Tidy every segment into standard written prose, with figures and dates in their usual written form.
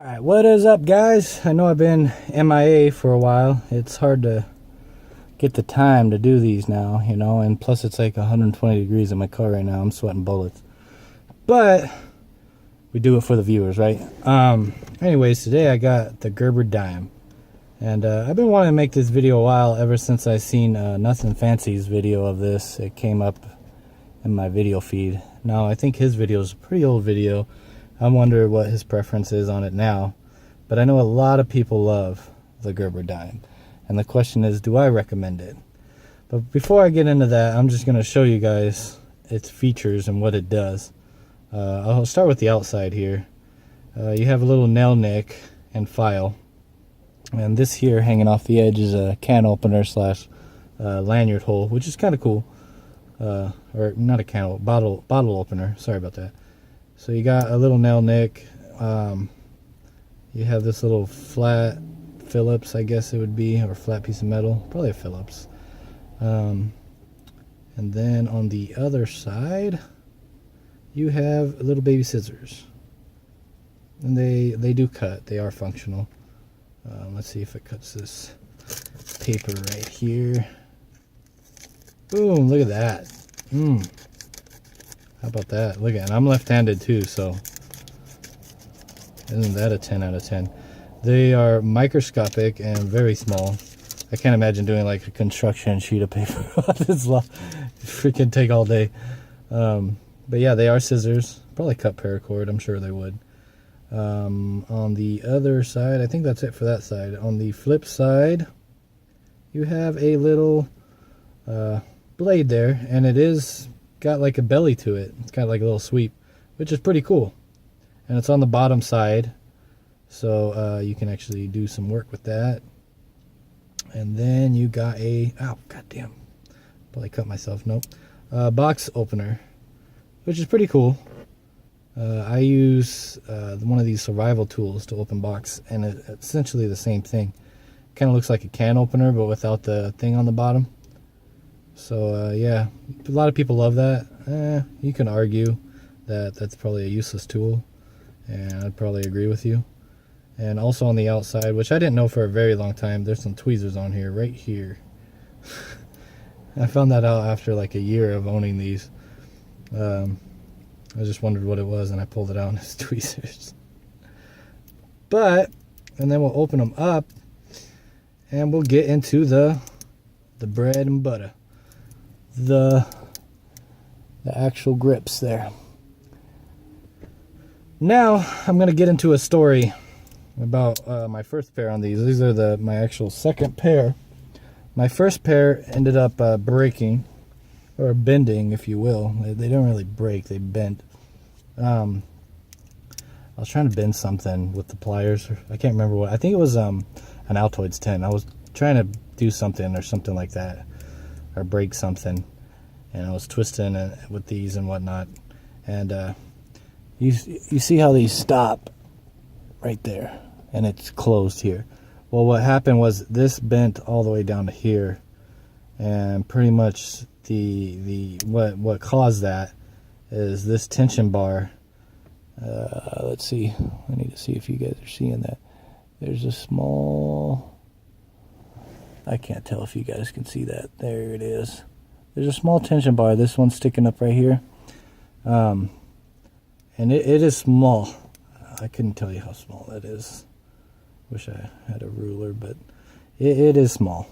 Alright, what is up, guys? I know I've been MIA for a while. It's hard to get the time to do these now, you know, and plus it's like 120 degrees in my car right now. I'm sweating bullets. But we do it for the viewers, right? Anyways, today I got the Gerber dime. And I've been wanting to make this video a while, ever since I seen Nothing Fancy's video of this. It came up in my video feed. Now, I think his video is a pretty old video. I wonder what his preference is on it now. But I know a lot of people love the Gerber dime. And the question is, do I recommend it? But before I get into that, I'm just going to show you guys its features and what it does. I'll start with the outside here. You have a little nail nick and file. And this here hanging off the edge is a can opener slash lanyard hole, which is kind of cool. Or not a can, bottle opener. Sorry about that. So you got a little nail nick. You have this little flat Phillips, I guess it would be, or flat piece of metal, probably a Phillips. And then on the other side, you have little baby scissors, and they do cut. They are functional. Let's see if it cuts this paper right here. Boom! Look at that. How about that? Look at it. I'm left-handed too, so isn't that a 10 out of 10? They are microscopic and very small. I can't imagine doing like a construction sheet of paper on this. Freaking take all day. But yeah, they are scissors. Probably cut paracord. I'm sure they would. On the other side, I think that's it for that side. On the flip side, you have a little blade there, and it is got like a belly to it. It's got like a little sweep, which is pretty cool. And it's on the bottom side, so you can actually do some work with that. And then you got a goddamn, probably cut myself. Nope. Box opener, which is pretty cool. I use one of these survival tools to open box, and it's essentially the same thing. Kind of looks like a can opener, but without the thing on the bottom. So yeah, a lot of people love that. You can argue that that's probably a useless tool, and I'd probably agree with you. And also on the outside, which I didn't know for a very long time, there's some tweezers on here, right here. I found that out after like a year of owning these. I just wondered what it was, and I pulled it out, and it's tweezers. And then we'll open them up, and we'll get into the bread and butter. The actual grips there. Now I'm going to get into a story about my first pair on these. These are my actual second pair. My first pair ended up breaking, or bending, if you will. They don't really break, they bent. I was trying to bend something with the pliers. I can't remember what. I think it was an Altoids 10. I was trying to do something or something like that, or break something, and I was twisting with these and whatnot. And you see how these stop right there, and it's closed here. Well, what happened was this bent all the way down to here, and pretty much what caused that is this tension bar. Let's see. I need to see if you guys are seeing that. There's a small, I can't tell if you guys can see that. There it is. There's a small tension bar. This one's sticking up right here. And it is small. I couldn't tell you how small that is. Wish I had a ruler, but it is small.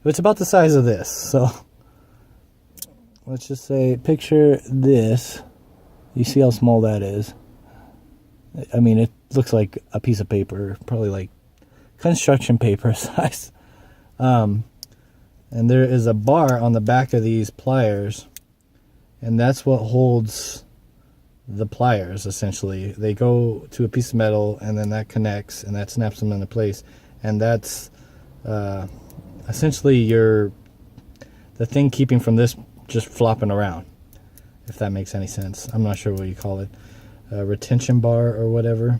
It's about the size of this. So let's just say, picture this. You see how small that is? I mean, it looks like a piece of paper, probably like construction paper size. And there is a bar on the back of these pliers, and that's what holds the pliers, essentially. They go to a piece of metal, and then that connects, and that snaps them into place. And that's essentially the thing keeping from this just flopping around, if that makes any sense. I'm not sure what you call it. Retention bar or whatever.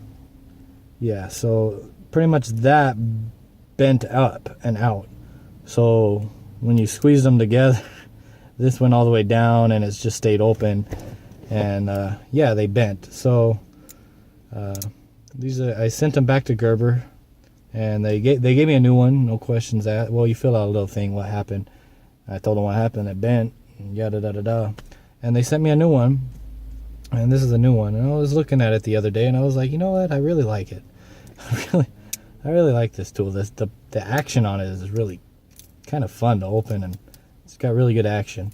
Yeah, so pretty much that bent up and out. So when you squeeze them together, this went all the way down, and it's just stayed open. And yeah, they bent. So These are, I sent them back to Gerber, and they gave me a new one. No questions asked. Well, you fill out a little thing. What happened? I told them what happened. It bent. Yada da da da. And they sent me a new one. And this is a new one. And I was looking at it the other day, and I was like, you know what? I really like it. I really like this tool. The action on it is really kind of fun to open, and it's got really good action.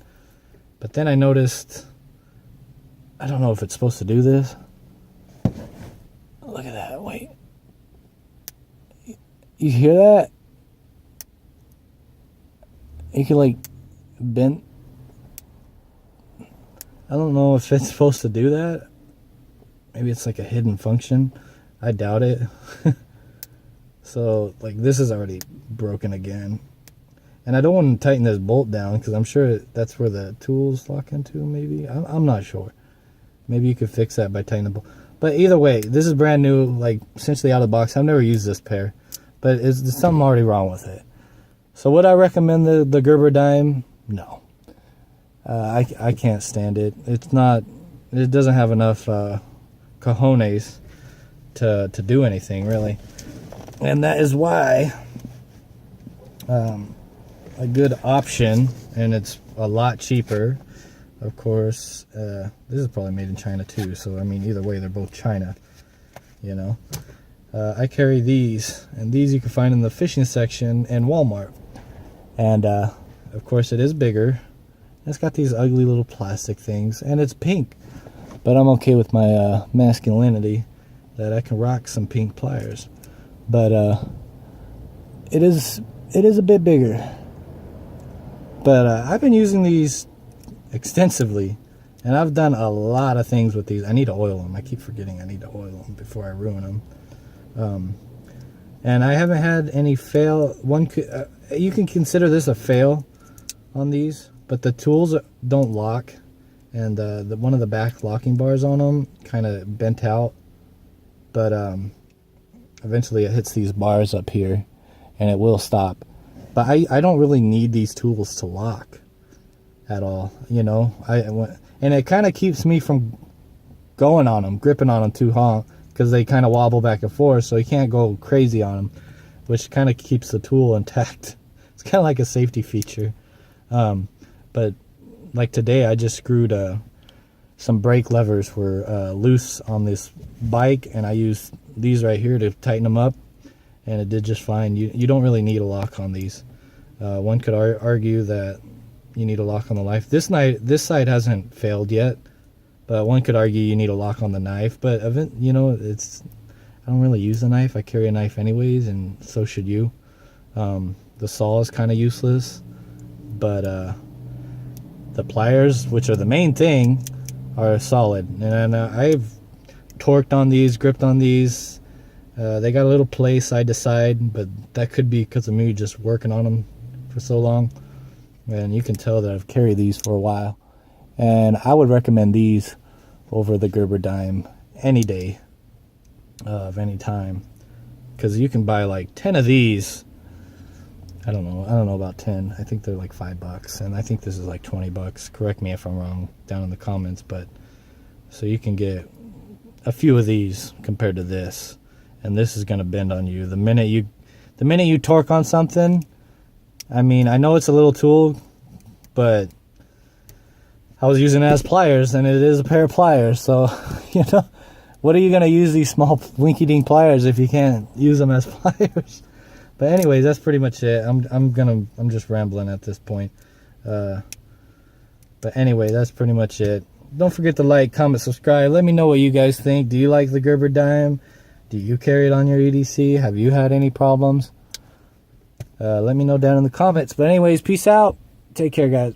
But then I noticed, I don't know if it's supposed to do this. Look at that. Wait. You hear that? You can like bend. I don't know if it's supposed to do that. Maybe it's like a hidden function. I doubt it. So like this is already broken again. And I don't want to tighten this bolt down because I'm sure that's where the tools lock into, maybe. I'm not sure. Maybe you could fix that by tightening the bolt. But either way, this is brand new, like essentially out of the box. I've never used this pair. But there's something already wrong with it. So would I recommend the Gerber dime? No. I can't stand it. It doesn't have enough cojones to do anything, really. And that is why a good option, and it's a lot cheaper, of course. This is probably made in China too, so I mean either way they're both China, you know. I carry these, and these you can find in the fishing section in Walmart. And of course it is bigger. It's got these ugly little plastic things, and it's pink. But I'm okay with my masculinity that I can rock some pink pliers. But it is a bit bigger. But I've been using these extensively, and I've done a lot of things with these. I need to oil them. I keep forgetting I need to oil them before I ruin them. And I haven't had any fail. You can consider this a fail on these, but the tools don't lock, and one of the back locking bars on them kind of bent out. But eventually it hits these bars up here, and it will stop. But I don't really need these tools to lock at all, you know. And it kind of keeps me from going on them, gripping on them too hard, because they kind of wobble back and forth, so you can't go crazy on them, which kind of keeps the tool intact. It's kind of like a safety feature. But like today, I just screwed some brake levers were loose on this bike, and I used these right here to tighten them up, and it did just fine. You don't really need a lock on these. One could argue that you need a lock on the knife. This side hasn't failed yet, but one could argue you need a lock on the knife. But you know, I don't really use the knife. I carry a knife anyways, and so should you. The saw is kind of useless, but the pliers, which are the main thing, are solid. And I've torqued on these, gripped on these. They got a little play side to side, but that could be because of me just working on them for so long. And you can tell that I've carried these for a while. And I would recommend these over the Gerber dime any day of any time, because you can buy like 10 of these. I don't know about 10. I think they're like $5, and I think this is like $20. Correct me if I'm wrong down in the comments. But so you can get a few of these compared to this, and this is going to bend on you the minute you torque on something. I mean, I know it's a little tool, but I was using it as pliers, and it is a pair of pliers. So, you know, what are you going to use these small winky-dink pliers if you can't use them as pliers? But anyways, that's pretty much it. I'm just rambling at this point. But anyway, that's pretty much it. Don't forget to like, comment, subscribe. Let me know what you guys think. Do you like the Gerber dime? Do you carry it on your EDC? Have you had any problems? Let me know down in the comments. But anyways, peace out. Take care, guys.